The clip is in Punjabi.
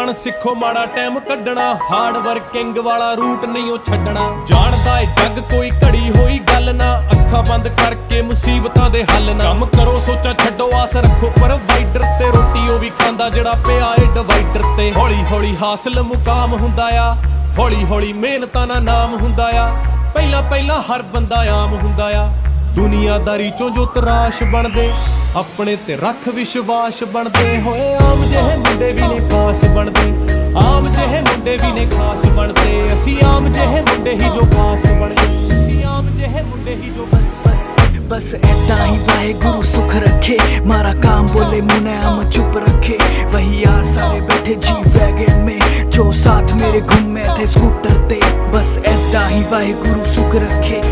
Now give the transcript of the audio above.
ਸਿਆਣਪਣ ਸਿੱਖੋ ਮਾੜਾ ਟਾਈਮ ਕੱਢਣਾ, ਹਾਰਡ ਵਰਕਿੰਗ ਵਾਲਾ ਰੂਟ ਨਹੀਂ ਉਹ ਛੱਡਣਾ। ਜਾਣਦਾ ਏ ਜੱਗ ਕੋਈ ਘੜੀ ਹੋਈ ਗੱਲ ਨਾ, ਅੱਖਾਂ ਬੰਦ ਕਰਕੇ ਮੁਸੀਬਤਾਂ ਦੇ ਹੱਲ ਨਾ। ਕੰਮ ਕਰੋ ਸੋਚਾਂ ਛੱਡੋ ਆਸ ਰੱਖੋ ਪ੍ਰੋਵਾਈਡਰ ਤੇ, ਰੋਟੀ ਉਹ ਵੀ ਖਾਂਦਾ ਜਿਹੜਾ ਪਿਆ ਏ ਡਿਵਾਈਡਰ ਤੇ। ਹੌਲੀ ਹੌਲੀ ਹਾਸਲ ਮੁਕਾਮ ਹੁੰਦਾ ਆ, ਹੌਲੀ ਹੌਲੀ ਮਿਹਨਤਾਂ ਨਾਲ ਨਾਮ ਹੁੰਦਾ ਆ। ਪਹਿਲਾਂ ਪਹਿਲਾਂ ਹਰ ਬੰਦਾ ਆਮ ਹੁੰਦਾ ਆ, ਦੁਨੀਆਦਾਰੀ ਚੋਂ ਜੋ ਤਰਾਸ਼ ਬਣਦੇ, ਆਪਣੇ ਤੇ ਰੱਖ ਵਿਸ਼ਵਾਸ ਬਣਦੇ। ਹੋਏ ਆਮ ਜਿਹੇ ਮੁੰਡੇ ਵੀ ਨੇ ਖਾਸ ਬਣਦੇ, ਆਮ ਜਿਹੇ ਮੁੰਡੇ ਵੀ ਨੇ ਖਾਸ ਬਣਦੇ। ਅਸੀਂ ਆਮ ਜਿਹੇ ਮੁੰਡੇ ਹੀ ਜੋ ਖਾਸ ਬਣਦੇ, ਅਸੀਂ ਆਮ ਜਿਹੇ ਮੁੰਡੇ ਹੀ ਜੋ बस ऐसा ही वाहेगुरु सुख रखे, मारा काम बोले मुनाम चुप रखे। वही यार सारे बैठे जी वैगन में, जो साथ मेरे घूमे थे स्कूटर ते। बस ऐसा ही वाहेगुरु सुख रखे,